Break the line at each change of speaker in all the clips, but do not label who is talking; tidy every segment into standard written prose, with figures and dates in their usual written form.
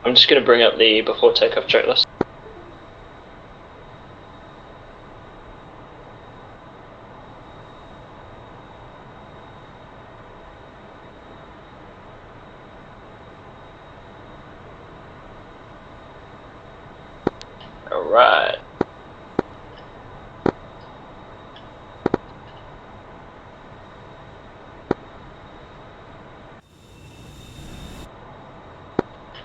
I'm just going to bring up the before takeoff checklist. Alright.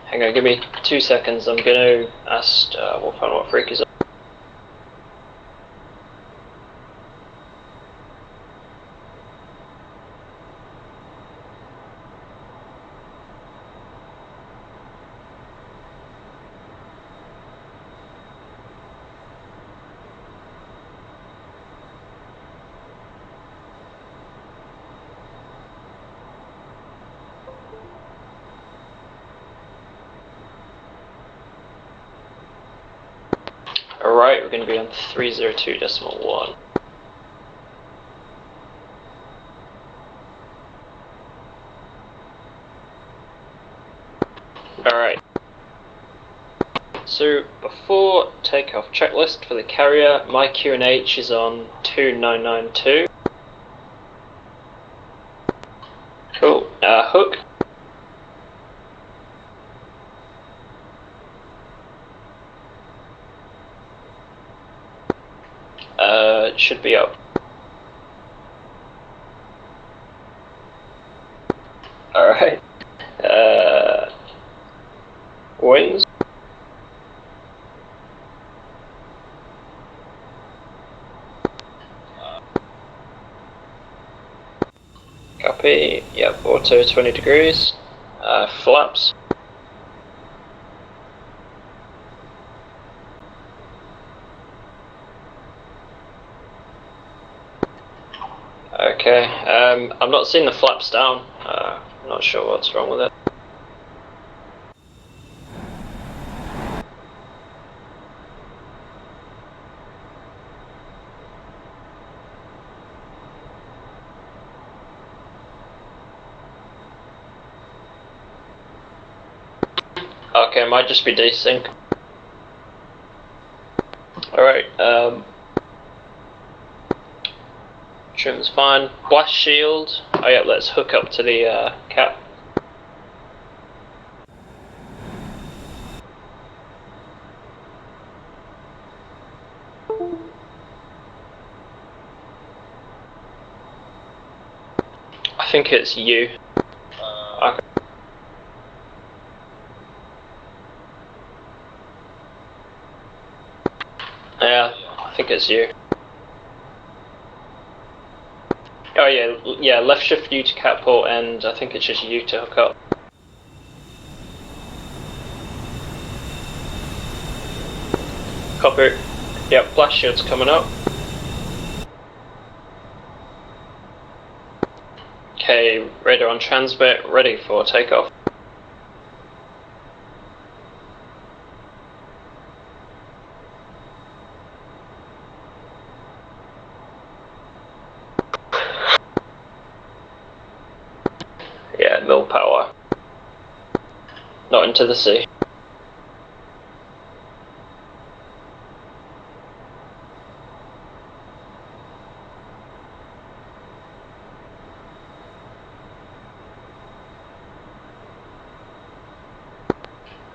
Hang on, give me 2 seconds. I'm going to ask, we'll find what freak is up. Alright, we're going to be on 302.1. Alright. So, before takeoff checklist for the carrier, my QNH is on 2992. Cool. Hook. It should be up. Alright. Wings. Copy. Yep, auto 20 degrees. Flaps. Okay, I'm not seeing the flaps down. I'm not sure what's wrong with it. Okay, it might just be desync. Alright, trim's fine. Blast shield. Oh yeah, let's hook up to the cap. I think it's you. Okay. Yeah, I think it's you. Oh yeah, left shift U to cap port, and I think it's just you to hook up. Copy. Yep, blast shield's coming up. Okay, radar on transmit, ready for takeoff. Yeah, mill power. Not into the sea.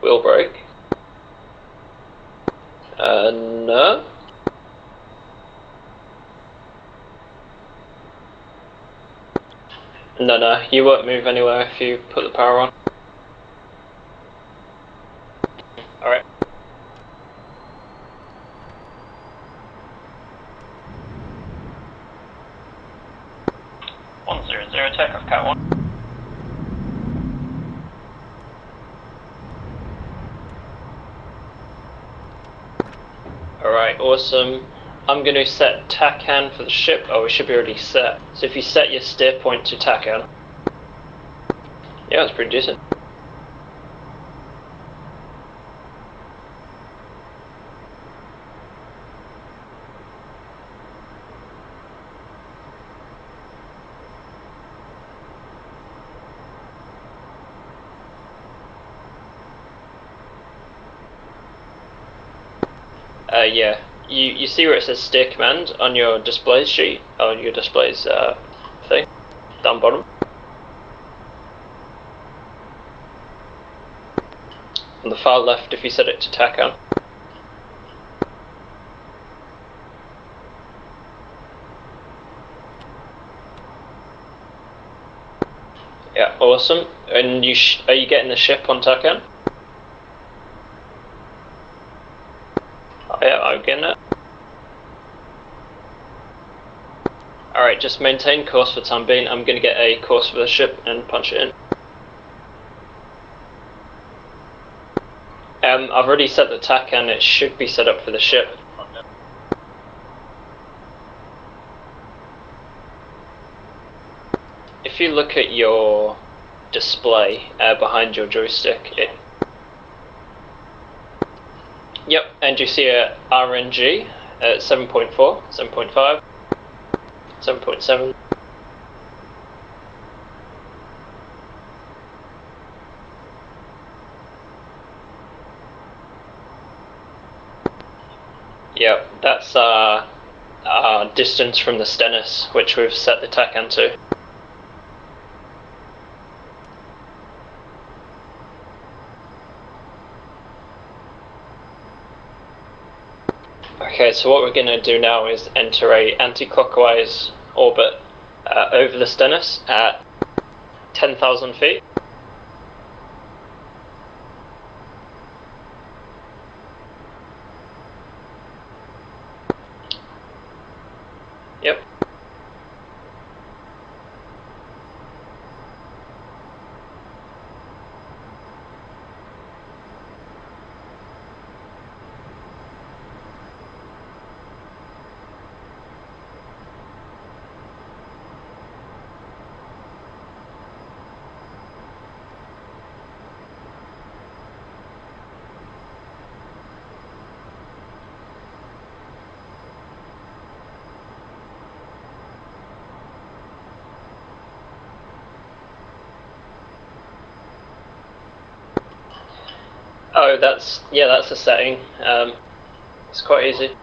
Wheel brake. No. No, you won't move anywhere if you put the power on. Alright. Takeoff Cat 1. Alright, awesome. I'm going to set TACAN for the ship. Oh, it should be already set. So if you set your steer point to TACAN. Yeah, it's pretty decent. Yeah. You see where it says steer command on your displays sheet, on your displays thing, down bottom. On the far left, if you set it to TACAN. Yeah, awesome. And are you getting the ship on TACAN? Oh, yeah, I'm getting it. Alright, just maintain course for the time being. I'm going to get a course for the ship and punch it in. I've already set the TACAN, it should be set up for the ship. If you look at your display behind your joystick, yep, and you see a RNG at 7.4, 7.5, 7.7. Yep, that's our distance from the Stennis, which we've set the TACAN to. Okay, so what we're going to do now is enter a anti-clockwise orbit over the Stennis at 10,000 feet. Yep. Oh, that's a setting. It's quite easy.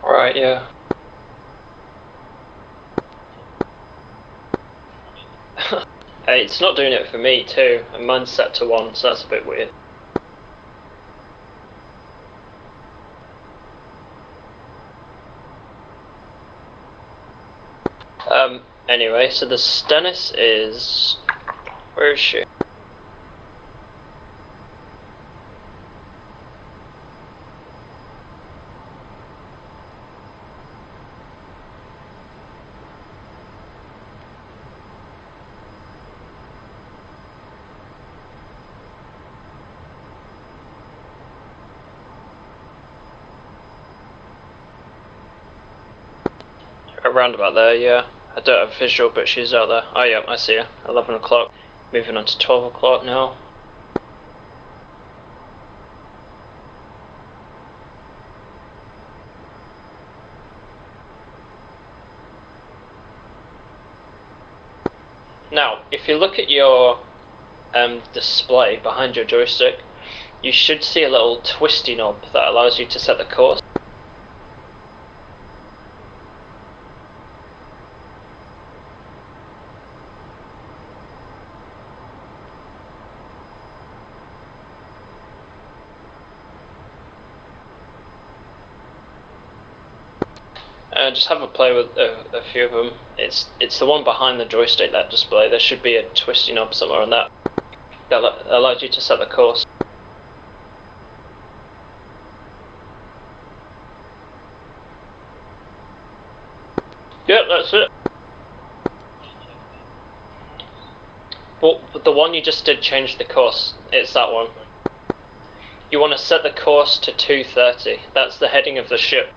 Alright, yeah. Hey, it's not doing it for me too, and mine's set to 1, so that's a bit weird. Anyway, so the Stennis is... where is she? Around about there, yeah. I don't have visual, but she's out there. Oh yeah, I see her. 11 o'clock. Moving on to 12 o'clock now. Now, if you look at your display behind your joystick, you should see a little twisty knob that allows you to set the course. Just have a play with a few of them. It's the one behind the joystick, that display. There should be a twisty knob somewhere on that allows you to set the course. Yep, that's it. But the one you just did change the course. It's that one. You want to set the course to 230. That's the heading of the ship.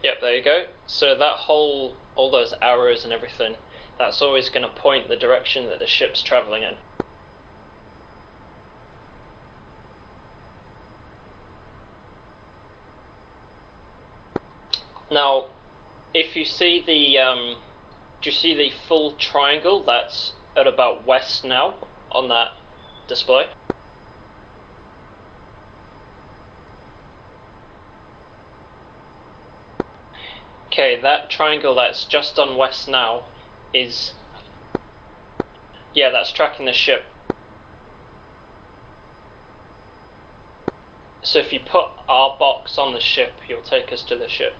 Yep, there you go. So that all those arrows and everything, That's always going to point the direction that the ship's travelling in. Now, if you see the, do you see the full triangle that's at about west now on that display? Okay, that triangle that's just on west now is, yeah, that's tracking the ship. So if you put our box on the ship, you'll take us to the ship.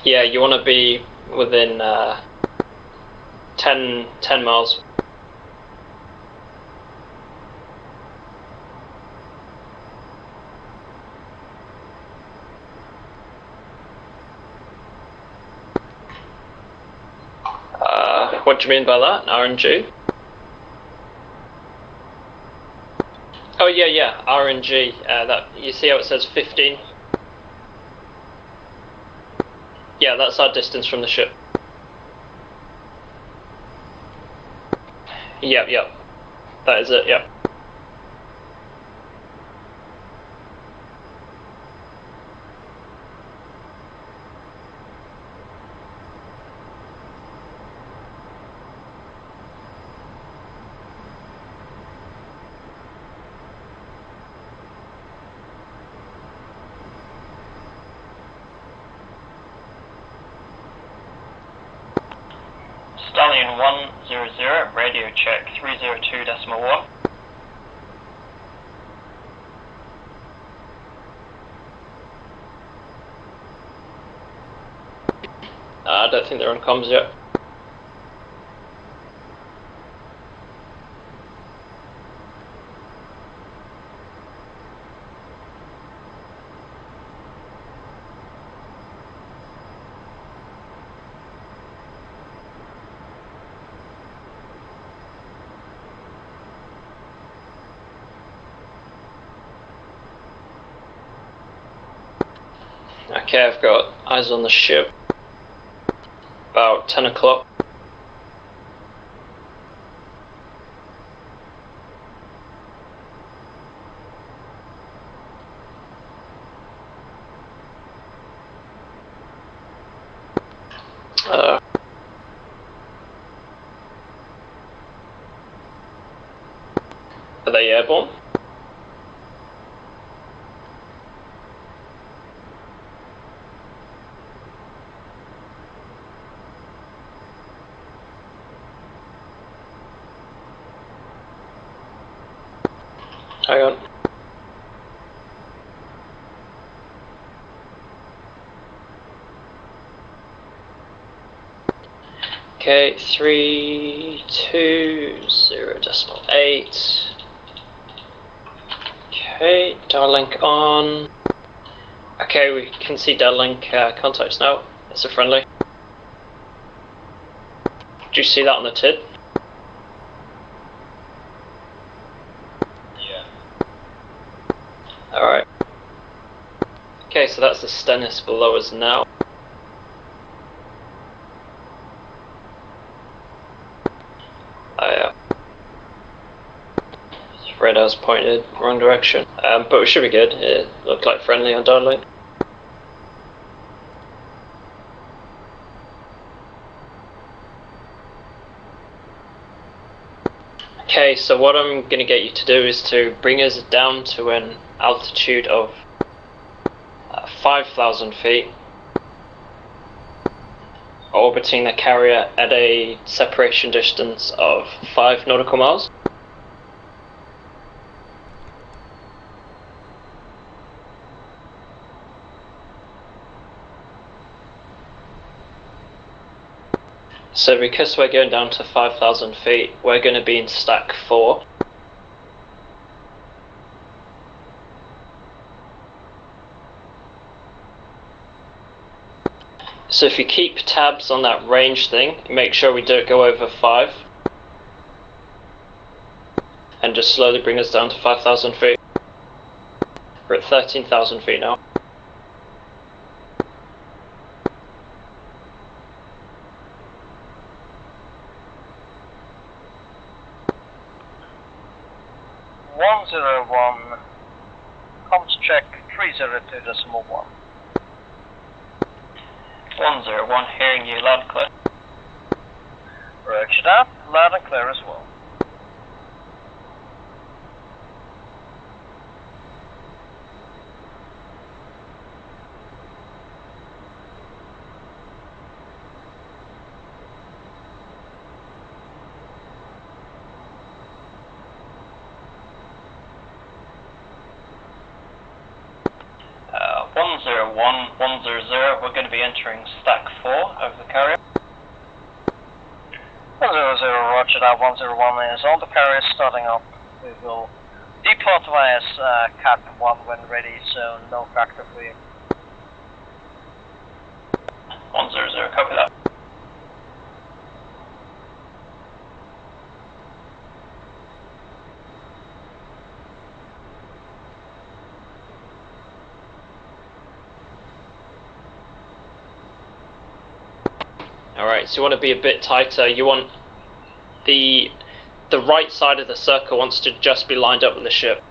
Yeah, you want to be within 10 miles. What do you mean by that? RNG? Oh yeah, RNG. That you see how it says 15? Yeah, that's our distance from the ship. Yep. That is it, yep. Stallion 100, radio check 302.1. I don't think they're on comms yet. Okay, I've got eyes on the ship. About 10 o'clock. Are they airborne? Hang on. Okay, 320.8. Okay, Darlink on. Okay, we can see Darlink contacts now. It's a friendly. Do you see that on the TID?
Yeah.
Alright. Okay, so that's the Stennis below us now. Radar's pointed wrong direction, but we should be good. It looked like friendly on Darlink. Okay, so what I'm going to get you to do is to bring us down to an altitude of 5,000 feet, orbiting the carrier at a separation distance of 5 nautical miles. So because we're going down to 5,000 feet, we're going to be in stack 4. So if you keep tabs on that range thing, make sure we don't go over 5. And just slowly bring us down to 5,000 feet. We're at 13,000 feet now.
Comms check 302.1.
101, hearing you loud and clear.
Roger that, loud and clear as well.
Uh, 101, 100, we're going to be entering stack 4 of the carrier.
100, roger that, 101 is on the carrier starting up. We will depart via Cat 1 when ready, so no factor for you.
100, copy that. Alright, so you want to be a bit tighter. You want the right side of the circle wants to just be lined up with the ship.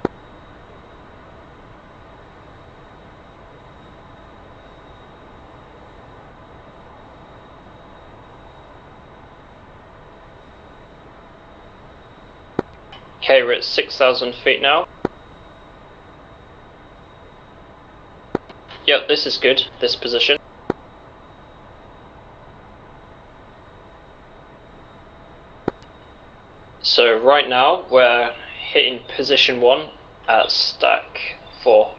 Okay, we're at 6,000 feet now. Yep, this is good, this position. So right now we're hitting position 1 at stack 4.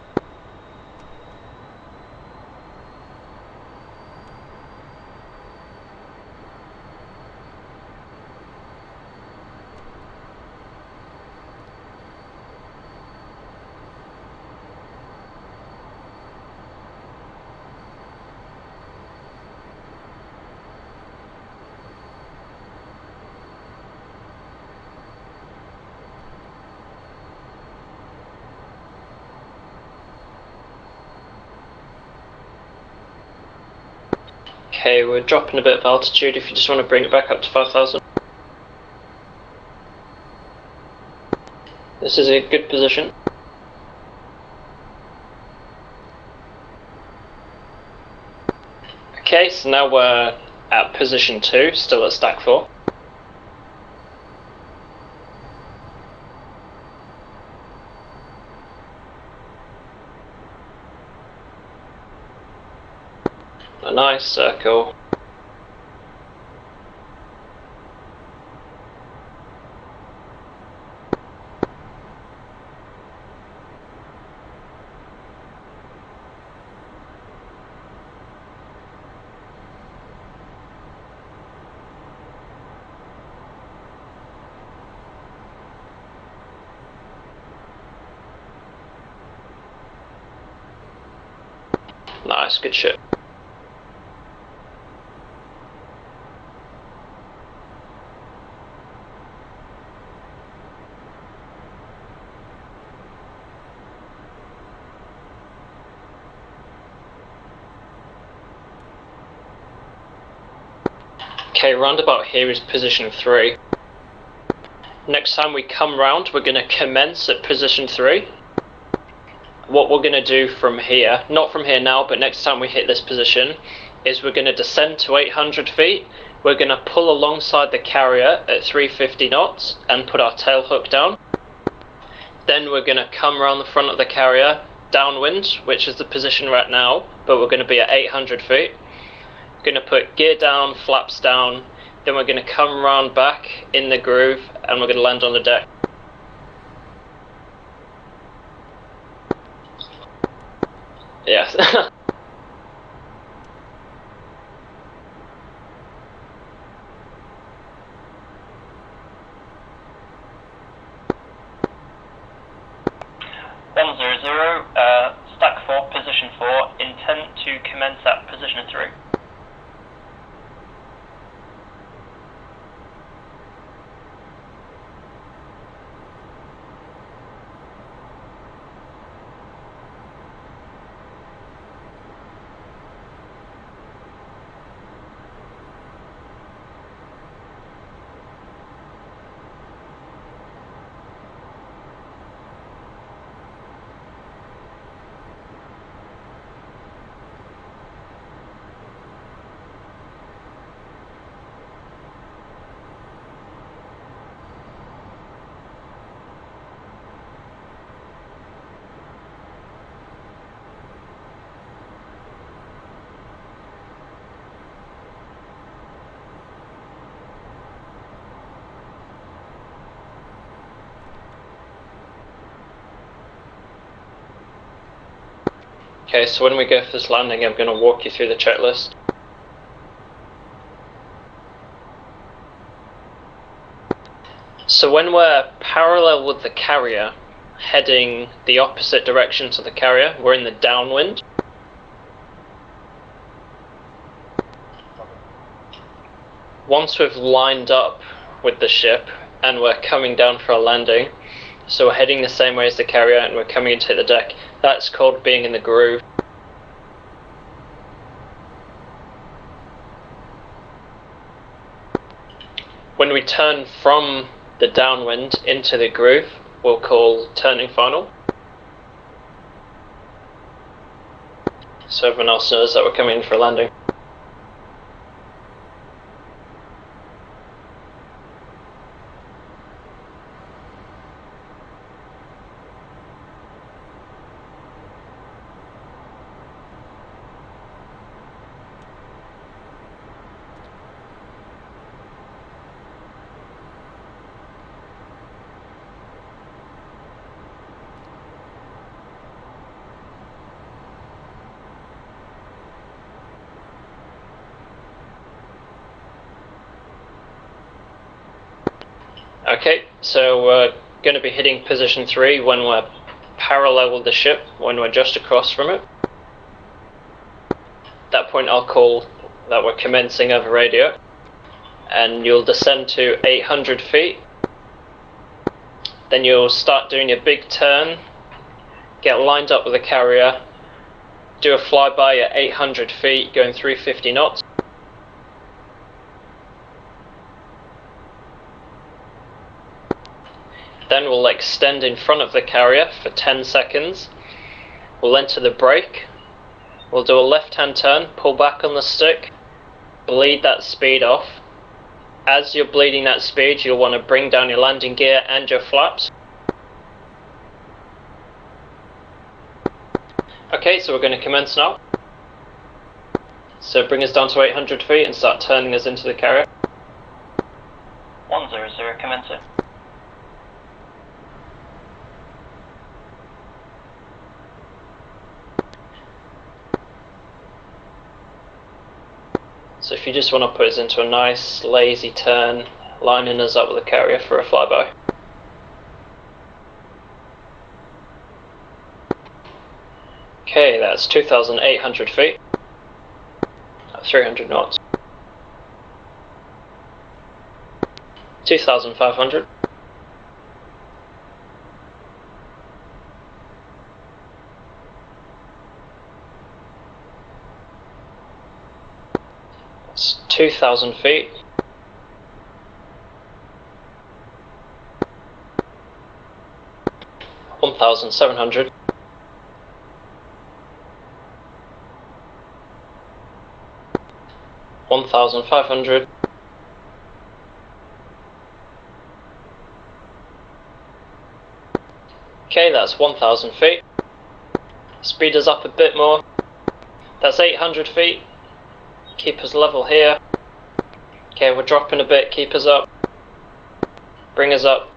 Okay, we're dropping a bit of altitude if you just want to bring it back up to 5,000. This is a good position. Okay, so now we're at position 2, still at stack 4. A nice circle. Nice, good ship. Okay, roundabout here is position 3. Next time we come round, we're going to commence at position 3. What we're going to do from here, not from here now, but next time we hit this position, is we're going to descend to 800 feet. We're going to pull alongside the carrier at 350 knots and put our tail hook down. Then we're going to come around the front of the carrier, downwind, which is the position right now, but we're going to be at 800 feet. Going to put gear down, flaps down, then we're going to come around back in the groove and we're going to land on the deck. Yes. Stack 4, position 4, intent to commence at position 3. Okay, so when we go for this landing, I'm going to walk you through the checklist. So when we're parallel with the carrier, heading the opposite direction to the carrier, we're in the downwind. Once we've lined up with the ship and we're coming down for a landing, so we're heading the same way as the carrier and we're coming into the deck, that's called being in the groove. When we turn from the downwind into the groove, we'll call turning final. So everyone else knows that we're coming in for a landing. Okay, so we're going to be hitting position 3 when we're parallel with the ship, when we're just across from it. At that point I'll call that we're commencing over radio, and you'll descend to 800 feet. Then you'll start doing a big turn, get lined up with the carrier, do a flyby at 800 feet going 350 knots. Then we'll extend in front of the carrier for 10 seconds. We'll enter the brake. We'll do a left-hand turn, pull back on the stick, bleed that speed off. As you're bleeding that speed, you'll want to bring down your landing gear and your flaps. Okay, so we're going to commence now. So bring us down to 800 feet and start turning us into the carrier.
100, commencing.
So if you just want to put us into a nice lazy turn, lining us up with the carrier for a flyby. Okay, that's 2,800 feet, 300 knots, 2,500, 2,000 feet, 1,700, 1,500, okay, that's 1,000 feet. Speed us up a bit more. That's 800 feet. Keep us level here. Okay, we're dropping a bit, keep us up. Bring us up.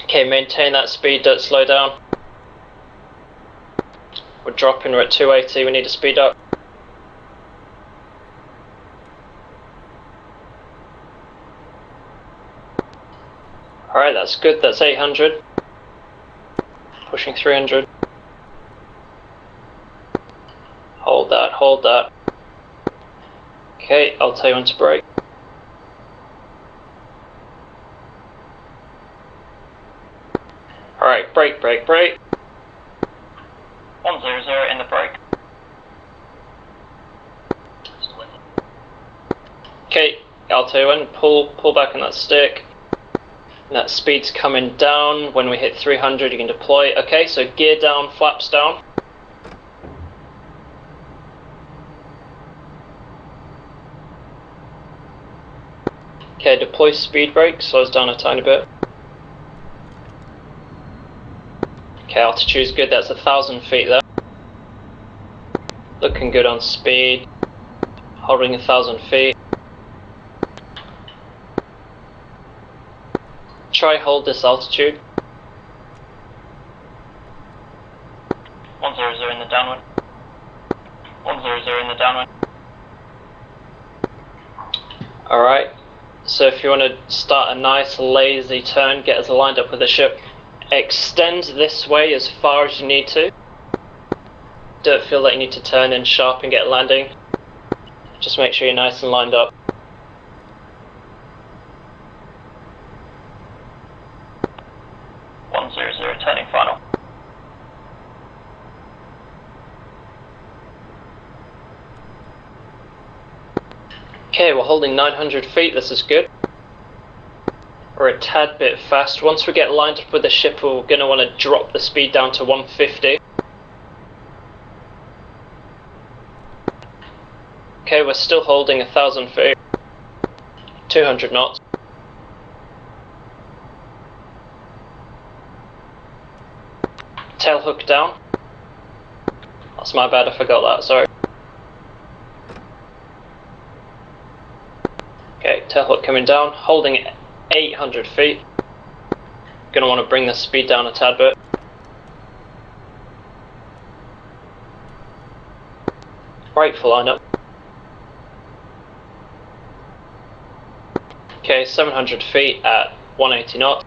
Okay, maintain that speed, don't slow down. We're dropping, we're at 280, we need to speed up. Alright, that's good, that's 800. Pushing 300. Hold that, hold that. Okay, I'll tell you when to brake. Alright, brake, brake, brake.
100 in the brake.
Okay, I'll tell you when, pull back on that stick. That speed's coming down. When we hit 300 you can deploy. Okay, so gear down, flaps down. Okay, deploy speed brake, slows down a tiny bit. Okay, altitude's good, that's 1,000 feet there. Looking good on speed. Hovering 1,000 feet. Try hold this altitude.
100 in the downwind. 100 in the downwind.
Alright, so if you want to start a nice lazy turn, get us lined up with the ship, extend this way as far as you need to. Don't feel like you need to turn in sharp and get landing. Just make sure you're nice and lined up.
Turning final.
Okay, we're holding 900 feet, this is good. We're a tad bit fast. Once we get lined up with the ship, we're going to want to drop the speed down to 150. Okay, we're still holding 1,000 feet. 200 knots. Tail hook down. That's my bad, I forgot that, sorry. Okay, tail hook coming down, holding 800 feet. Gonna want to bring the speed down a tad bit. Right for lineup. Okay, 700 feet at 180 knots.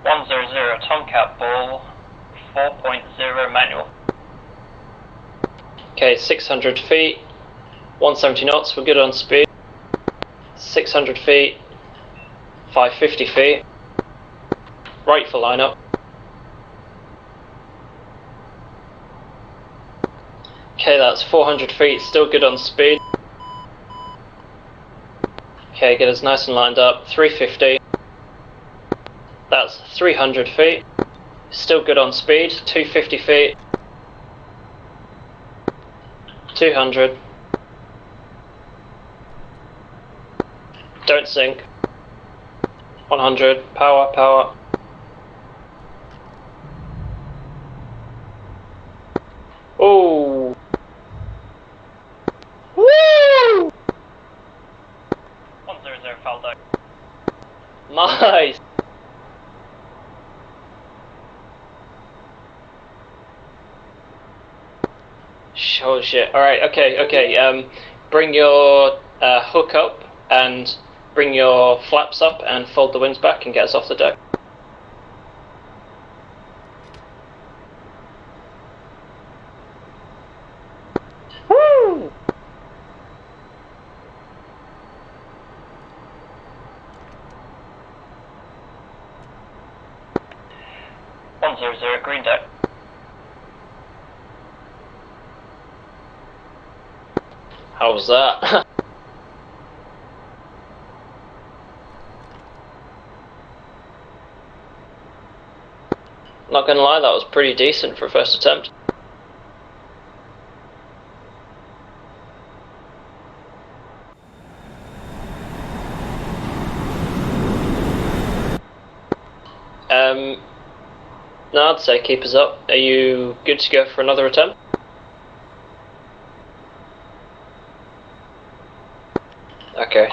100 Tomcat ball, 4.0 manual.
Okay, 600 feet, 170 knots, we're good on speed. 600 feet, 550 feet. Right for lineup. Okay, that's 400 feet, still good on speed. Okay, get us nice and lined up. 350. That's 300 feet. Still good on speed. 250 feet. 200. Don't sink. 100. Power, power. Oh. Woo!
100 Faldo.
Nice. Oh shit. Alright, okay. Bring your hook up and bring your flaps up and fold the wings back and get us off the deck. Woo!
Green deck.
How was that? Not gonna lie, that was pretty decent for a first attempt. No, I'd say keep us up. Are you good to go for another attempt? Okay.